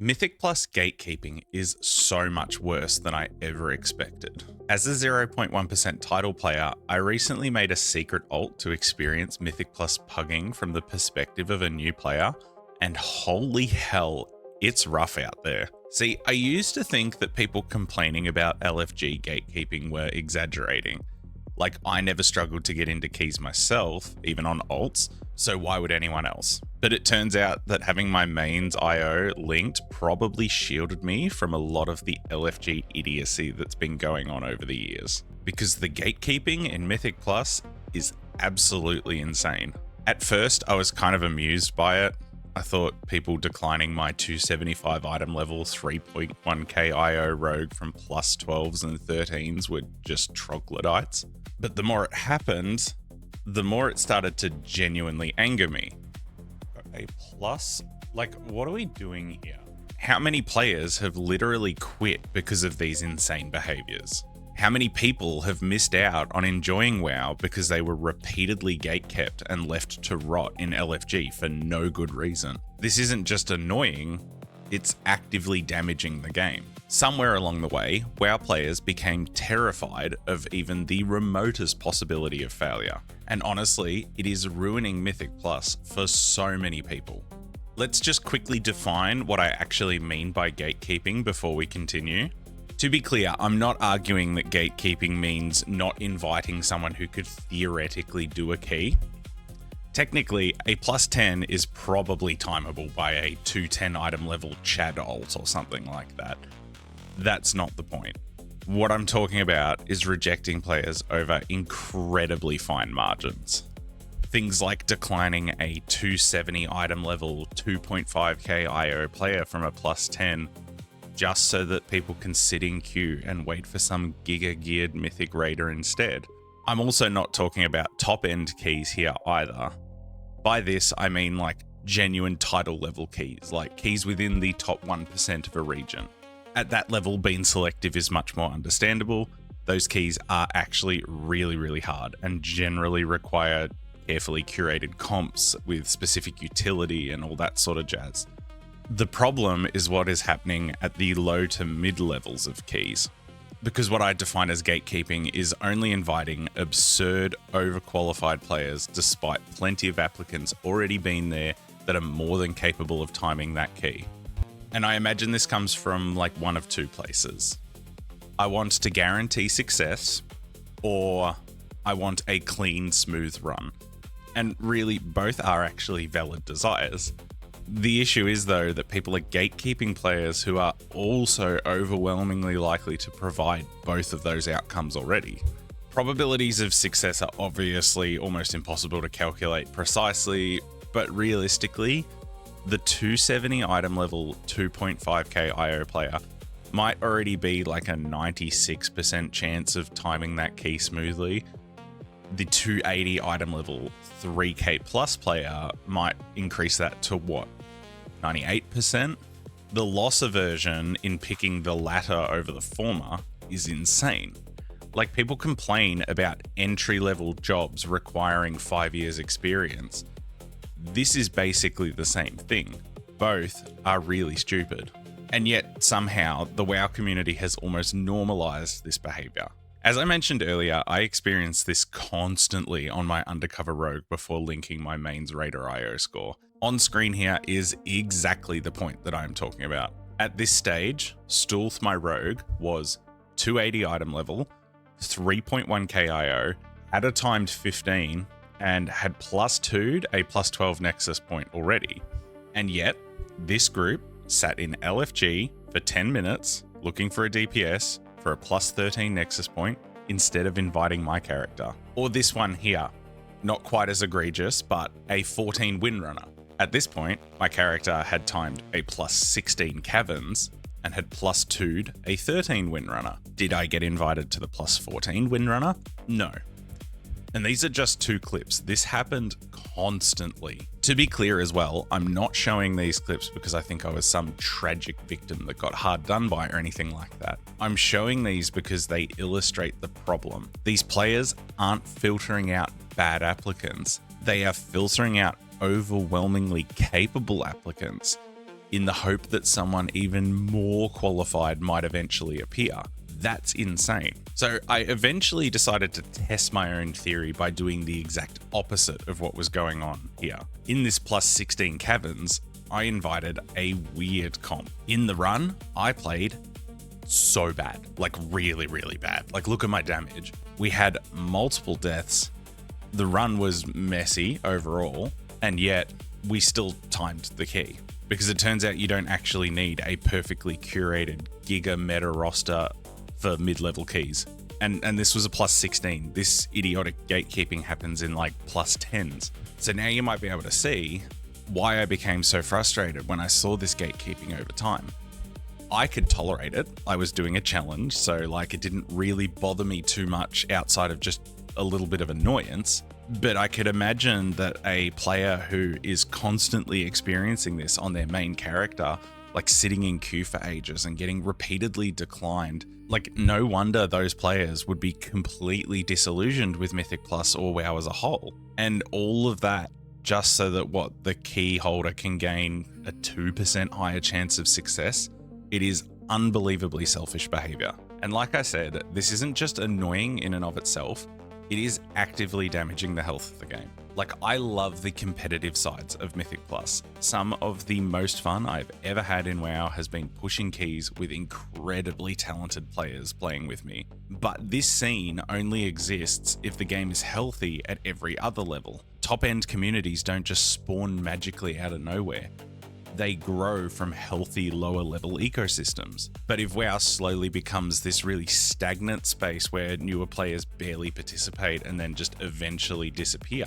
Mythic plus gatekeeping is so much worse than I ever expected. As a 0.1% title player, I recently made a secret alt to experience Mythic plus pugging from the perspective of a new player, and holy hell, it's rough out there. See, I used to think that people complaining about LFG gatekeeping were exaggerating. Like, I never struggled to get into keys myself, even on alts, so why would anyone else? But it turns out that having my mains IO linked probably shielded me from a lot of the LFG idiocy that's been going on over the years. Because the gatekeeping in Mythic Plus is absolutely insane. At first, I was kind of amused by it. I thought people declining my 275 item level 3.1k IO rogue from plus 12s and 13s were just troglodytes. But the more it happened, the more it started to genuinely anger me. A plus? Like, what are we doing here? How many players have literally quit because of these insane behaviors? How many people have missed out on enjoying WoW because they were repeatedly gatekept and left to rot in LFG for no good reason? This isn't just annoying, it's actively damaging the game. Somewhere along the way, WoW players became terrified of even the remotest possibility of failure. And honestly, it is ruining Mythic Plus for so many people. Let's just quickly define what I actually mean by gatekeeping before we continue. To be clear, I'm not arguing that gatekeeping means not inviting someone who could theoretically do a key. Technically, a plus 10 is probably timeable by a 210 item level Chad ult or something like that. That's not the point. What I'm talking about is rejecting players over incredibly fine margins. Things like declining a 270 item level 2.5k IO player from a plus 10 just so that people can sit in queue and wait for some giga-geared mythic raider instead. I'm also not talking about top-end keys here either. By this, I mean like genuine title level keys, like keys within the top 1% of a region. At that level, being selective is much more understandable. Those keys are actually really hard and generally require carefully curated comps with specific utility and all that sort of jazz. The problem is what is happening at the low to mid levels of keys. Because what I define as gatekeeping is only inviting absurd, overqualified players despite plenty of applicants already being there that are more than capable of timing that key. And I imagine this comes from like one of two places. I want to guarantee success, or I want a clean, smooth run. And really, both are actually valid desires. The issue is, though, that people are gatekeeping players who are also overwhelmingly likely to provide both of those outcomes already. Probabilities of success are obviously almost impossible to calculate precisely, but realistically, the 270 item level 2.5k IO player might already be like a 96% chance of timing that key smoothly. The 280 item level 3k plus player might increase that to what? 98%? The loss aversion in picking the latter over the former is insane. Like, people complain about entry-level jobs requiring 5 years experience. This is basically the same thing. Both are really stupid. And yet, somehow, the WoW community has almost normalized this behavior. As I mentioned earlier, I experience this constantly on my undercover rogue before linking my mains Raider IO score. On screen here is exactly the point that I'm talking about. At this stage, Stulth, my rogue, was 280 item level, 3.1k IO, had a timed 15, and had plus 2'd a plus 12 Nexus point already. And yet, this group sat in LFG for 10 minutes looking for a DPS for a plus 13 Nexus point instead of inviting my character. Or this one here, not quite as egregious, but a 14 Windrunner. At this point, my character had timed a plus 16 Caverns and had plus 2'd a 13 Windrunner. Did I get invited to the plus 14 Windrunner? No. And these are just two clips. This happened constantly. To be clear as well, I'm not showing these clips because I think I was some tragic victim that got hard done by or anything like that. I'm showing these because they illustrate the problem. These players aren't filtering out bad applicants. They are filtering out overwhelmingly capable applicants in the hope that someone even more qualified might eventually appear. That's insane. So I eventually decided to test my own theory by doing the exact opposite of what was going on here. In this plus 16 caverns, I invited a weird comp. In the run, I played so bad, like really, really bad. Like, look at my damage. We had multiple deaths. The run was messy overall, and yet we still timed the key. Because it turns out you don't actually need a perfectly curated giga meta roster for mid-level keys. And this was a plus 16. This idiotic gatekeeping happens in like plus 10s. So now you might be able to see why I became so frustrated when I saw this gatekeeping over time. I could tolerate it. I was doing a challenge, so like it didn't really bother me too much outside of just a little bit of annoyance. But I could imagine that a player who is constantly experiencing this on their main character, like sitting in queue for ages and getting repeatedly declined, like no wonder those players would be completely disillusioned with Mythic Plus or WoW as a whole. And all of that just so that the key holder can gain a 2% higher chance of success. It is unbelievably selfish behavior. And like I said, this isn't just annoying in and of itself, it is actively damaging the health of the game. Like, I love the competitive sides of Mythic Plus. Some of the most fun I've ever had in WoW has been pushing keys with incredibly talented players playing with me. But this scene only exists if the game is healthy at every other level. Top-end communities don't just spawn magically out of nowhere. They grow from healthy lower level ecosystems. But if WoW slowly becomes this really stagnant space where newer players barely participate and then just eventually disappear,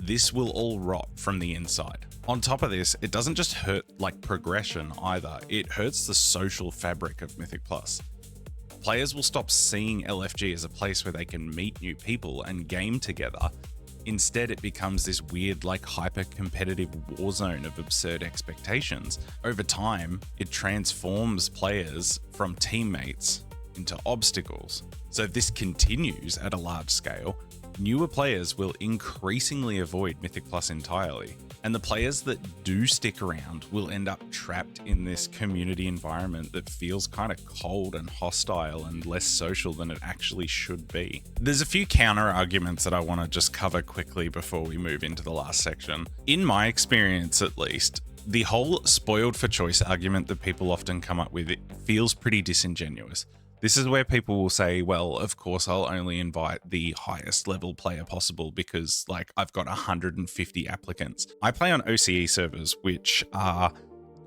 this will all rot from the inside. On top of this, it doesn't just hurt like progression either, it hurts the social fabric of Mythic Plus. Players will stop seeing LFG as a place where they can meet new people and game together. Instead, it becomes this weird, like, hyper-competitive war zone of absurd expectations. Over time, it transforms players from teammates into obstacles. So if this continues at a large scale, newer players will increasingly avoid Mythic Plus entirely. And the players that do stick around will end up trapped in this community environment that feels kind of cold and hostile and less social than it actually should be. There's a few counter arguments that I want to just cover quickly before we move into the last section. In my experience, at least, the whole spoiled for choice argument that people often come up with, it feels pretty disingenuous. This is where people will say, well, of course, I'll only invite the highest level player possible because, like, I've got 150 applicants. I play on OCE servers, which are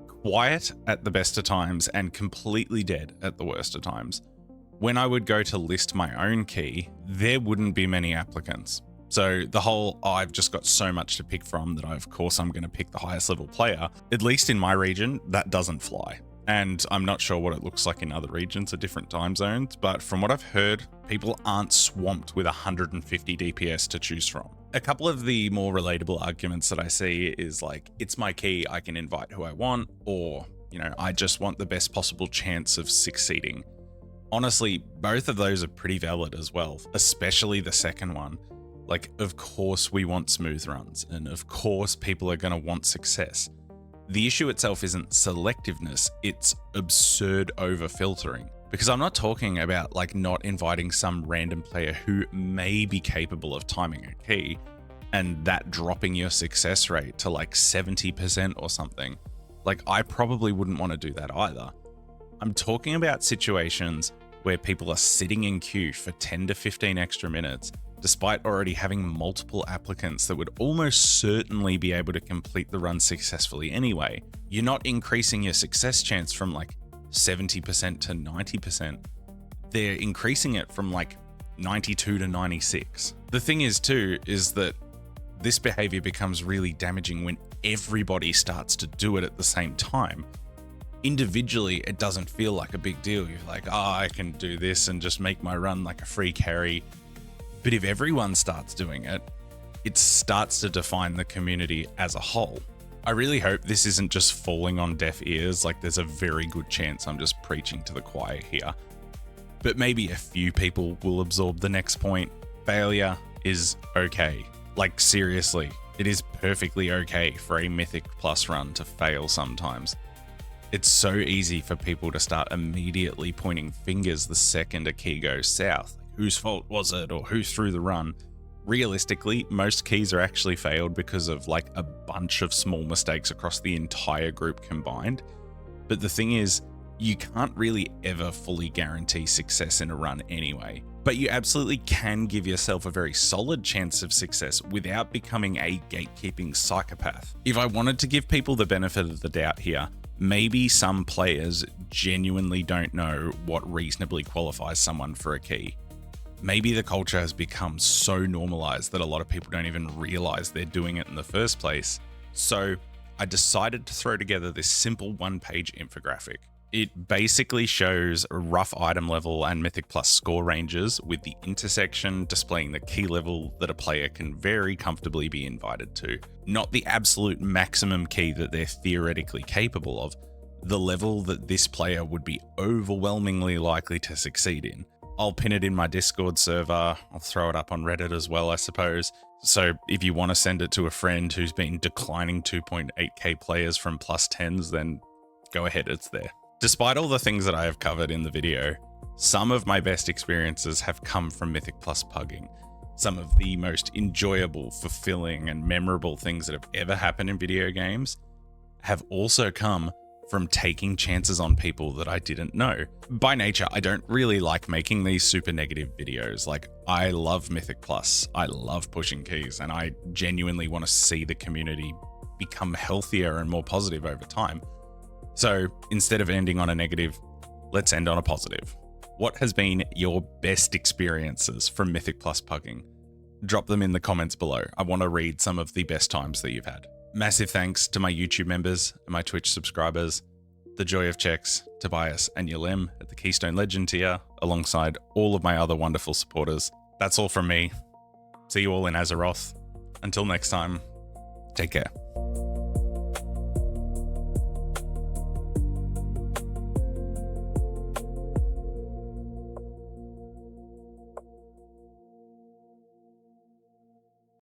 quiet at the best of times and completely dead at the worst of times. When I would go to list my own key, there wouldn't be many applicants. So the whole, I've just got so much to pick from that of course I'm going to pick the highest level player, at least in my region, that doesn't fly. And I'm not sure what it looks like in other regions or different time zones, but from what I've heard, people aren't swamped with 150 DPS to choose from. A couple of the more relatable arguments that I see is like, it's my key, I can invite who I want, or, you know, I just want the best possible chance of succeeding. Honestly, both of those are pretty valid as well, especially the second one. Like, of course we want smooth runs, and of course people are going to want success. The issue itself isn't selectiveness, it's absurd over-filtering. Because I'm not talking about like not inviting some random player who may be capable of timing a key and that dropping your success rate to like 70% or something. Like, I probably wouldn't want to do that either. I'm talking about situations where people are sitting in queue for 10 to 15 extra minutes despite already having multiple applicants that would almost certainly be able to complete the run successfully anyway. You're not increasing your success chance from like 70% to 90%. They're increasing it from like 92 to 96. The thing is too, is that this behavior becomes really damaging when everybody starts to do it at the same time. Individually, it doesn't feel like a big deal. You're like, oh, I can do this and just make my run like a free carry. But if everyone starts doing it, it starts to define the community as a whole. I really hope this isn't just falling on deaf ears, like there's a very good chance I'm just preaching to the choir here. But maybe a few people will absorb the next point. Failure is okay. Like, seriously, it is perfectly okay for a Mythic Plus run to fail sometimes. It's so easy for people to start immediately pointing fingers the second a key goes south. Whose fault was it, or who threw the run? Realistically, most keys are actually failed because of like a bunch of small mistakes across the entire group combined. But the thing is, you can't really ever fully guarantee success in a run anyway. But you absolutely can give yourself a very solid chance of success without becoming a gatekeeping psychopath. If I wanted to give people the benefit of the doubt here, maybe some players genuinely don't know what reasonably qualifies someone for a key. Maybe the culture has become so normalized that a lot of people don't even realize they're doing it in the first place. So I decided to throw together this simple one-page infographic. It basically shows a rough item level and Mythic Plus score ranges, with the intersection displaying the key level that a player can very comfortably be invited to. Not the absolute maximum key that they're theoretically capable of, the level that this player would be overwhelmingly likely to succeed in. I'll pin it in my Discord server. I'll throw it up on Reddit as well, I suppose. So if you want to send it to a friend who's been declining 2.8k players from plus 10s, then go ahead, it's there. Despite all the things that I have covered in the video, some of my best experiences have come from Mythic Plus pugging. Some of the most enjoyable, fulfilling, and memorable things that have ever happened in video games have also come from taking chances on people that I didn't know. By nature, I don't really like making these super negative videos. Like, I love Mythic Plus, I love pushing keys, and I genuinely want to see the community become healthier and more positive over time. So instead of ending on a negative, let's end on a positive. What has been your best experiences from Mythic Plus pugging? Drop them in the comments below. I want to read some of the best times that you've had. Massive thanks to my YouTube members and my Twitch subscribers, The Joy of Checks, Tobias, and Yalem at the Keystone Legend tier, alongside all of my other wonderful supporters. That's all from me. See you all in Azeroth. Until next time, take care.